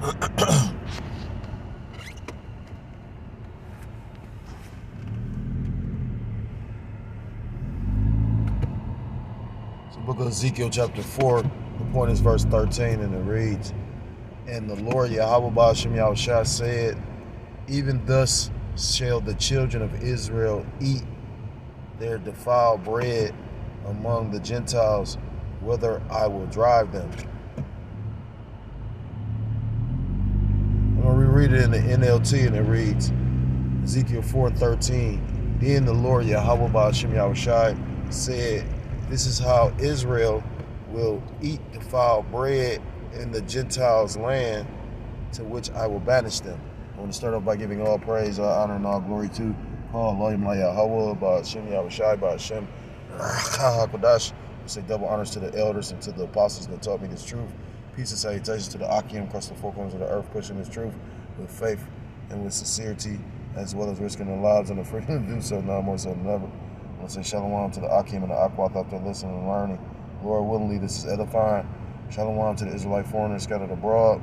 So book of Ezekiel chapter 4, the point is verse 13, and it reads, "And the Lord Yahweh Ba'ashem Yahushua said, even thus shall the children of Israel eat their defiled bread among the Gentiles, whither I will drive them." I'm going to reread it in the NLT, and it reads, Ezekiel 4:13, "Then the Lord Yahweh Ba'ashem Yahushua said, this is how Israel will eat defiled bread in the Gentiles' land, to which I will banish them." I want to start off by giving all praise, all honor, and all glory to Elohim Yahweh Ba'ashem Yahushua Ba'ashem HaKadosh. I say double honors to the elders and to the apostles that taught me this truth. Peace and salutations to the Akim across the four corners of the earth, pushing this truth with faith and with sincerity, as well as risking their lives and the freedom to do so, now more so than ever. I want to say shalom to the Akim and the Akwath out there listening and learning. Lord willingly, this is edifying. Shalom to the Israelite foreigners scattered abroad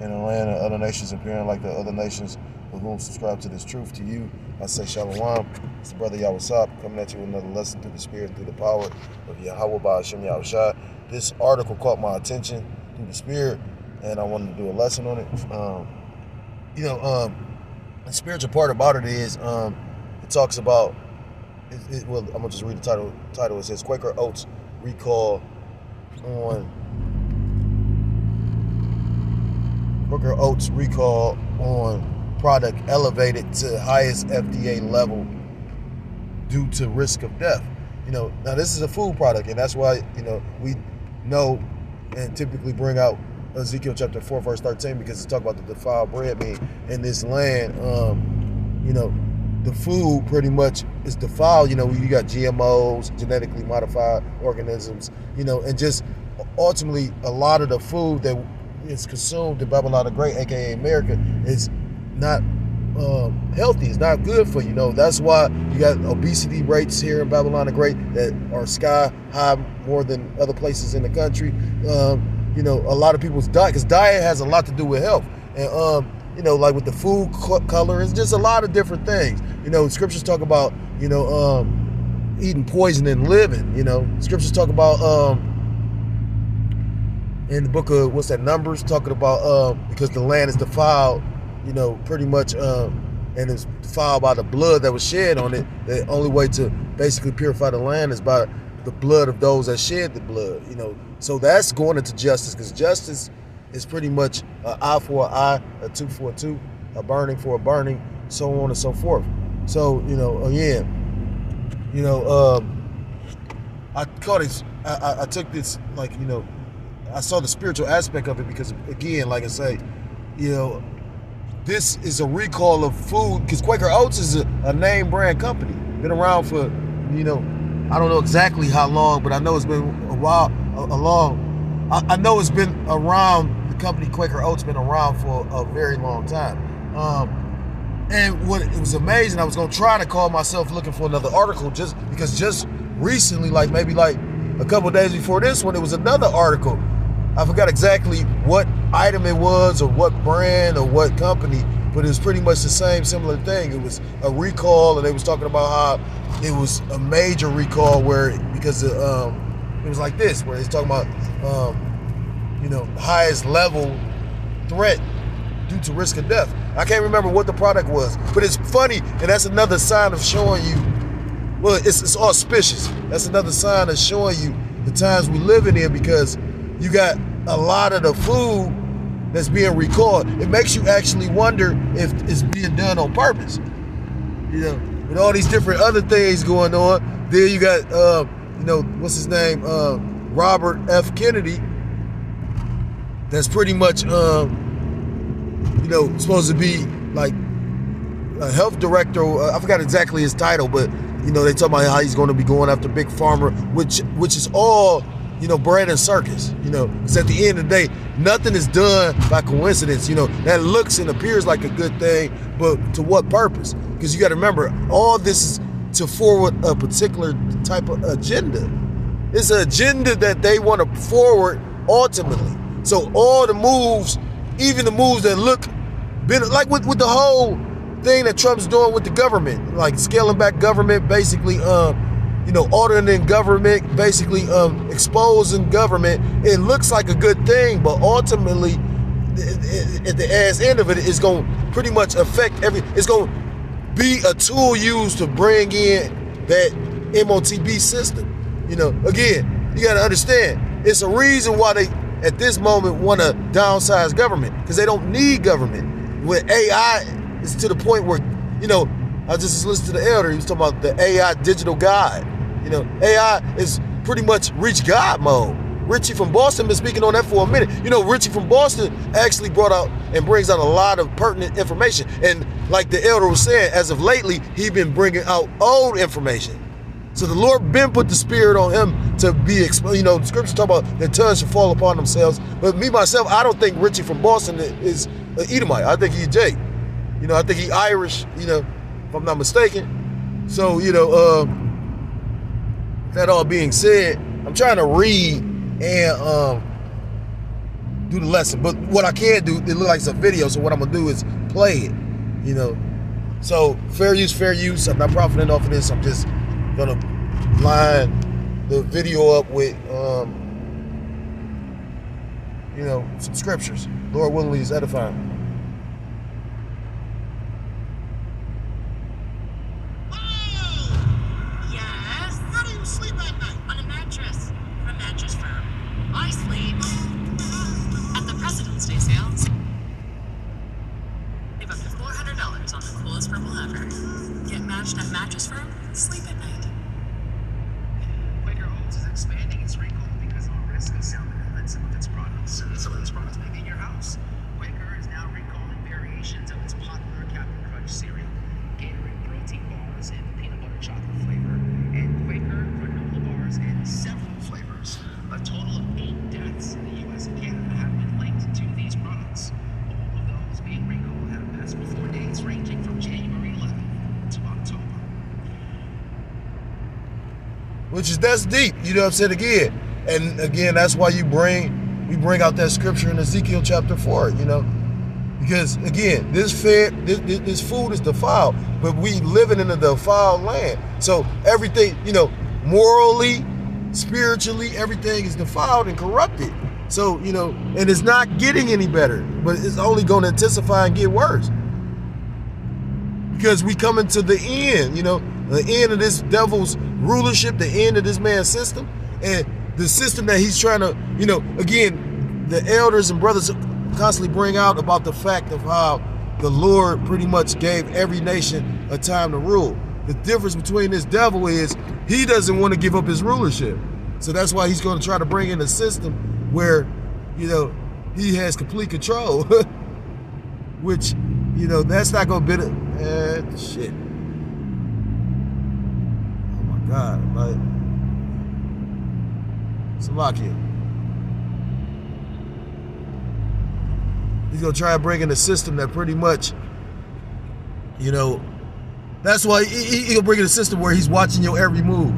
in the land and other nations appearing like the other nations with whom subscribe to this truth. To you, I say shalom. It's the brother Yahweh coming at you with another lesson through the spirit and through the power of Yahweh Ba'ashem Yahushua. This article caught my attention through the spirit, and I wanted to do a lesson on it. The spiritual part about it is it talks about, well, I'm going to just read the title. It says, Quaker Oats recall on product elevated to highest FDA level due to risk of death. Now this is a food product, and that's why, we know and typically bring out Ezekiel chapter 4, verse 13, because it's talking about the defiled bread being in this land. The food pretty much is defiled. You got GMOs, genetically modified organisms, and just ultimately a lot of the food that is consumed in Babylon the Great, aka America, is not healthy. It's not good for you. That's why you got obesity rates here in Babylon the Great that are sky high, more than other places in the country. A lot of people's diet, because diet has a lot to do with health, and like with the food color, it's just a lot of different things. Scriptures talk about eating poison and living. Scriptures talk about in the book of Numbers, talking about because the land is defiled, pretty much, and it's defiled by the blood that was shed on it. The only way to basically purify the land is by the blood of those that shed the blood. So that's going into justice, because justice is pretty much an eye for an eye, a tooth for a tooth, a burning for a burning, so on and so forth. So again, I caught it. I took this, I saw the spiritual aspect of it, because again, like I say, this is a recall of food, because Quaker Oats is a name brand company, been around for, I don't know exactly how long, but I know it's been a while, I know it's been around, the company Quaker Oats been around for a very long time. And what it was amazing, I was going to try to call myself looking for another article, just because just recently, maybe a couple of days before this one, it was another article. I forgot exactly what item it was, or what brand, or what company, but it was pretty much the same similar thing. It was a recall, and they was talking about how it was a major recall because it was like this, where it's talking about highest level threat due to risk of death. I can't remember what the product was, but it's funny, and that's another sign of showing you, well, it's auspicious. That's another sign of showing you the times we living in, because you got a lot of the food that's being recalled. It makes you actually wonder if it's being done on purpose. With all these different other things going on. Then you got, what's his name? Robert F. Kennedy. That's pretty much, supposed to be like a health director. I forgot exactly his title, but they talk about how he's going to be going after big pharma, which is all, bread and circus. Because at the end of the day, nothing is done by coincidence. That looks and appears like a good thing, but to what purpose? Because you got to remember, all this is to forward a particular type of agenda. It's an agenda that they want to forward ultimately. So all the moves even the moves that look, like with the whole thing that Trump's doing with the government, like scaling back government, basically, auditing government, basically exposing government. It looks like a good thing, but ultimately, at the ass end of it, it's going to pretty much affect it's going to be a tool used to bring in that MOTB system. Again, you got to understand, it's a reason why they, at this moment, want to downsize government, because they don't need government. When AI is to the point where, I just listened to the elder, he was talking about the AI digital guide. AI is pretty much reach God mode. Richie from Boston been speaking on that for a minute. Richie from Boston actually brought out and brings out a lot of pertinent information. And like the elder was saying, as of lately, he been bringing out old information. So the Lord been put the spirit on him to be, the scriptures talk about the tongues should fall upon themselves. But me, myself, I don't think Richie from Boston is an Edomite. I think he's Jake. I think he Irish, if I'm not mistaken. So, that all being said, I'm trying to read and do the lesson. But what I can do, it looks like it's a video, so what I'm going to do is play it, So, fair use. I'm not profiting off of this. I'm just going to line the video up with, some scriptures. Lord willingly is edifying. At Mattress Firm, sleep at night. Quaker Oats is expanding its recall because of a risk of salmonella in some of its products. And some of its products may be in your house. Quaker is now recalling variations of its popular Captain Crunch cereal, Gatorade protein bars in peanut butter chocolate flavor, and Quaker granola bars in several flavors. A total of 8 deaths in the U.S. and Canada have been linked to these products. All of those being recalled have passed before dates ranging from January 11th to October. That's deep, you know what I'm saying, again. And again, that's why we bring out that scripture in Ezekiel chapter 4, because again, this food is defiled, but we living in a defiled land. So everything, morally, spiritually, everything is defiled and corrupted. So, and it's not getting any better, but it's only going to intensify and get worse. Because we coming to the end, the end of this devil's rulership, the end of this man's system, and the system that he's trying to, again, the elders and brothers constantly bring out about the fact of how the Lord pretty much gave every nation a time to rule. The difference between this devil is he doesn't want to give up his rulership. So that's why he's going to try to bring in a system where, he has complete control, which, that's not going to benefit, shit. God, like, Salakia. He's gonna try to bring in a system that pretty much, that's why he'll bring in a system where he's watching your every move.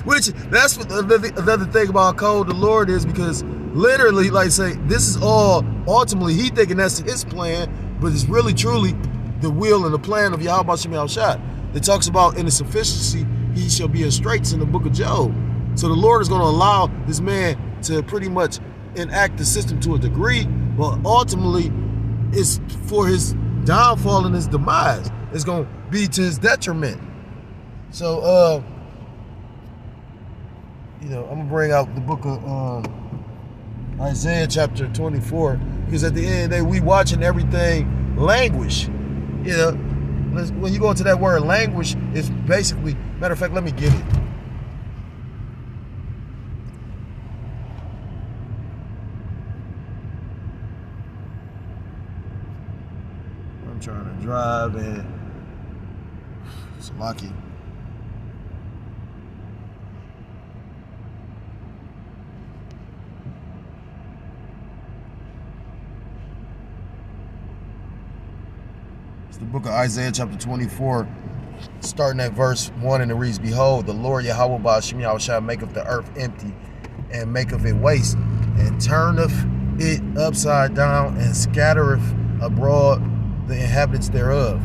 Which that's what another thing about how cold the Lord is, because literally, like say, this is all ultimately he thinking that's his plan, but it's really truly the will and the plan of Yahweh Shem Yahushua. It talks about in his sufficiency, he shall be in straits in the book of Job. So the Lord is going to allow this man to pretty much enact the system to a degree, but ultimately it's for his downfall and his demise. It's going to be to his detriment. So, I'm going to bring out the book of Isaiah chapter 24, because at the end of the day, we watching everything languish, When you go into that word language, it's basically, matter of fact, let me get it. I'm trying to drive and it's lucky. The book of Isaiah chapter 24, starting at verse 1, and it reads, Behold, the Lord Yahweh Shem Yahushua maketh the earth empty, and maketh it waste, and turneth it upside down and scattereth abroad the inhabitants thereof.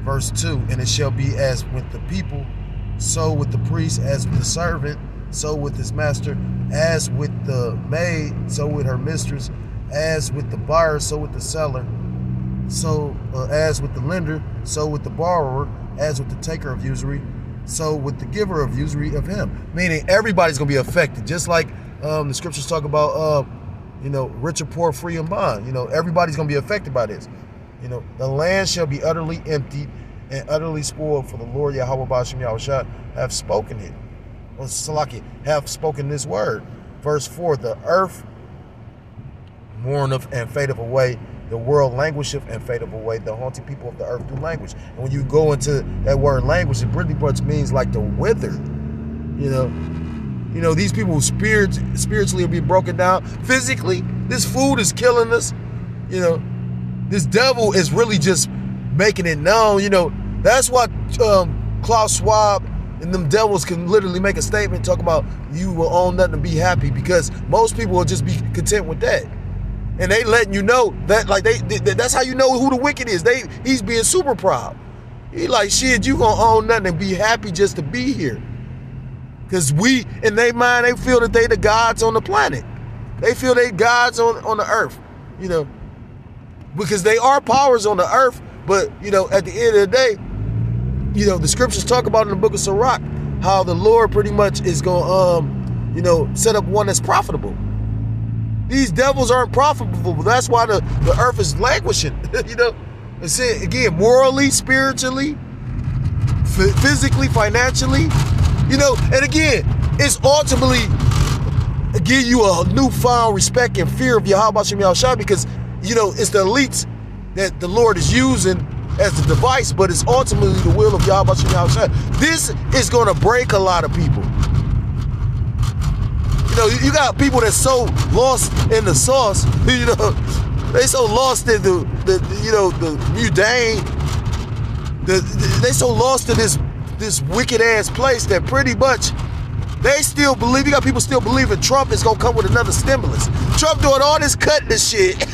Verse 2, and it shall be as with the people, so with the priest, as with the servant, so with his master, as with the maid, so with her mistress, as with the buyer, so with the seller, so as with the lender, so with the borrower, as with the taker of usury, so with the giver of usury of him. Meaning everybody's going to be affected, just like the scriptures talk about, rich or poor, free and bond. Everybody's going to be affected by this. The land shall be utterly emptied and utterly spoiled, for the Lord Yahweh Ba'ashem Yahushua have spoken it. Or Salaki, have spoken this word. Verse 4, the earth mourneth and fadeth away, the world languisheth and fadeth away, the haunting people of the earth do languish. And when you go into that word language, it pretty much means like the wither. These people who spiritually will be broken down. Physically, this food is killing us. This devil is really just making it known. That's why Klaus Schwab and them devils can literally make a statement, talk about you will own nothing and be happy, because most people will just be content with that. And they letting you know that, like, that's how you know who the wicked is. He's being super proud. He like, shit, you gonna own nothing and be happy just to be here. Because in their mind, they feel that they the gods on the planet. They feel they gods on the earth, because they are powers on the earth. But, at the end of the day, the scriptures talk about in the book of Sirach how the Lord pretty much is going to, set up one that's profitable. These devils aren't profitable. That's why the earth is languishing, And say, again, morally, spiritually, physically, financially, and again, it's ultimately give you a newfound respect and fear of Yahweh Ba'ashem Yahushua, because, it's the elites that the Lord is using as the device, but it's ultimately the will of Yahweh Ba'ashem Yahushua. This is going to break a lot of people. You got people that's so lost in the sauce, they so lost in the mundane, they so lost in this wicked ass place that pretty much they still believe. You got people still believing Trump is gonna come with another stimulus. Trump doing all this cutting and shit.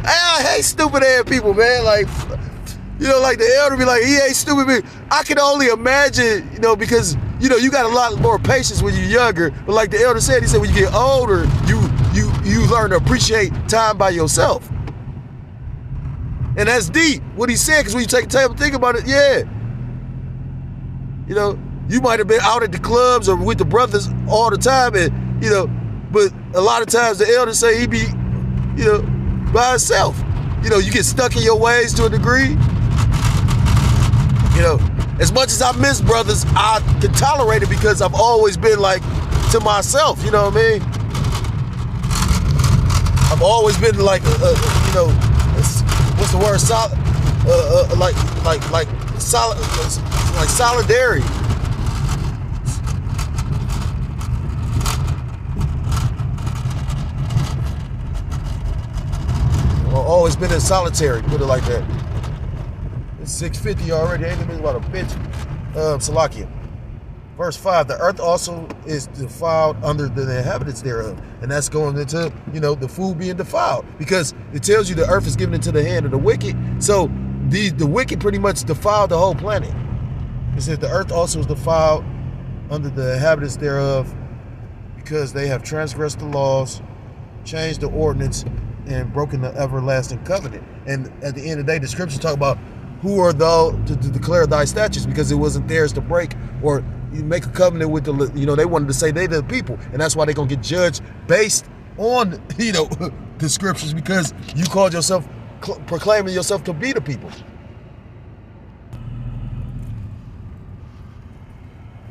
I hate stupid ass people, man. Like, like the elder be like, he ain't stupid. Man. I can only imagine, because you got a lot more patience when you're younger. But like the elder said, he said when you get older, you learn to appreciate time by yourself. And that's deep what he said, because when you take time to think about it, yeah. You might have been out at the clubs or with the brothers all the time, and but a lot of times the elders say he be, by himself. You get stuck in your ways to a degree. As much as I miss brothers, I can tolerate it because I've always been like to myself. You know what I mean? I've always been like, what's the word? Solid, like solidarity. I've always been in solitary, put it like that. It's 6:50 already, ain't even about a bitch. Salakia. Verse 5, the earth also is defiled under the inhabitants thereof. And that's going into, the food being defiled. Because it tells you the earth is given into the hand of the wicked. So the wicked pretty much defiled the whole planet. It says the earth also is defiled under the inhabitants thereof, because they have transgressed the laws, changed the ordinance, and broken the everlasting covenant. And at the end of the day, the scriptures talk about who are thou to declare thy statutes, because it wasn't theirs to break, or you make a covenant with they wanted to say they the people, and that's why they're gonna get judged based on the scriptures, because you called yourself proclaiming yourself to be the people.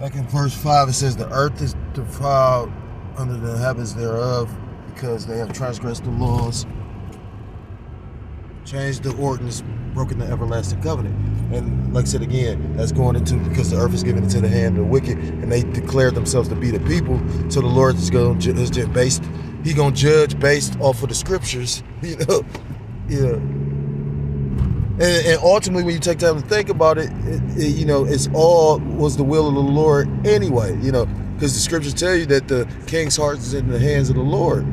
Back in verse 5, it says the earth is defiled under the inhabitants thereof, because they have transgressed the laws, changed the ordinance, broken the everlasting covenant. And like I said again, that's going into, because the earth is given into the hand of the wicked, and they declared themselves to be the people. So the Lord is going to He gonna judge based off of the scriptures, And ultimately, when you take time to think about it, it's all was the will of the Lord anyway. Because the scriptures tell you that the king's heart is in the hands of the Lord.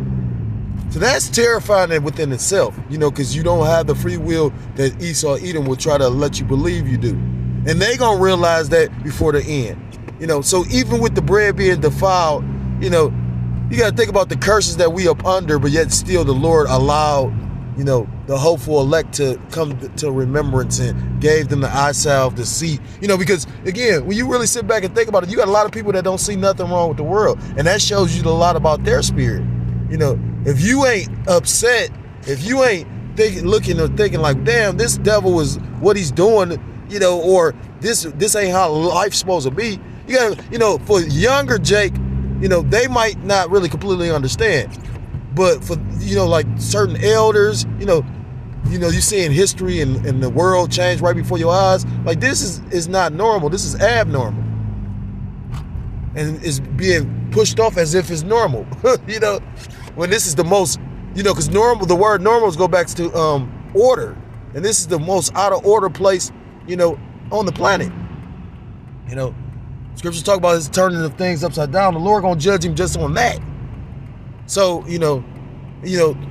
So that's terrifying within itself, because you don't have the free will that Esau Edom will try to let you believe you do. And they going to realize that before the end. So even with the bread being defiled, you got to think about the curses that we up under, but yet still the Lord allowed, the hopeful elect to come to remembrance and gave them the eye salve to see, because again, when you really sit back and think about it, you got a lot of people that don't see nothing wrong with the world. And that shows you a lot about their spirit. If you ain't upset, if you ain't looking or thinking like, damn, this devil is what he's doing, or this ain't how life's supposed to be. You gotta, for younger Jake, they might not really completely understand. But for, like certain elders, you're seeing history and the world change right before your eyes. Like, this is not normal. This is abnormal. And it's being pushed off as if it's normal, when this is the most, because normal, the word normals go back to order. And this is the most out of order place, on the planet. Scriptures talk about his turning of things upside down. The Lord gonna judge him just on that. So,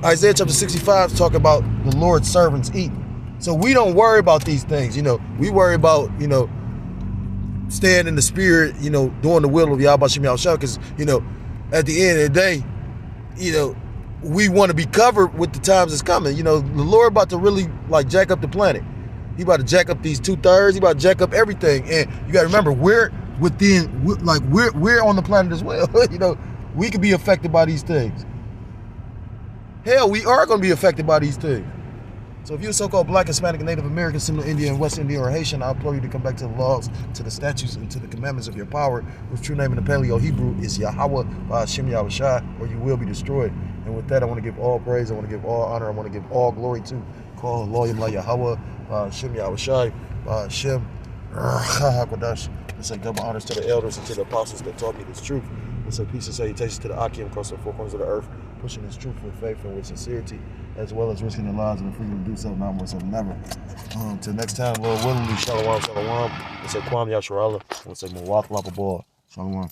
Isaiah chapter 65 talk about the Lord's servants eating. So we don't worry about these things. We worry about, staying in the spirit, doing the will of Yahweh Shem Yahushua, because, at the end of the day, we want to be covered with the times that's coming. The Lord about to really jack up the planet. He about to jack up these 2/3. He about to jack up everything. And you got to remember, we're on the planet as well. We could be affected by these things. Hell, we are going to be affected by these things. So if you're so-called Black, Hispanic, Native American, Seminole Indian, West Indian, or Haitian, I implore you to come back to the laws, to the statutes, and to the commandments of your power, whose true name in the Paleo-Hebrew is Yahweh Ba'ashem Yahushai, or you will be destroyed. And with that, I want to give all praise, I want to give all honor, I want to give all glory to call Loyim La Yahweh Ba'ashem Yahushai Ba'ashem HaKadosh. Let's say double honors to the elders and to the apostles that taught me this truth. Let's say peace and salutations to the Akim across the four corners of the earth, pushing this truth with faith and with sincerity, as well as risking their lives and the freedom to do so, now more so than ever. Till next time, Lord willingly, shalom, shalom. Let's say Kwam Yasharallah. Let's say Mawak Lapabal. Shalom.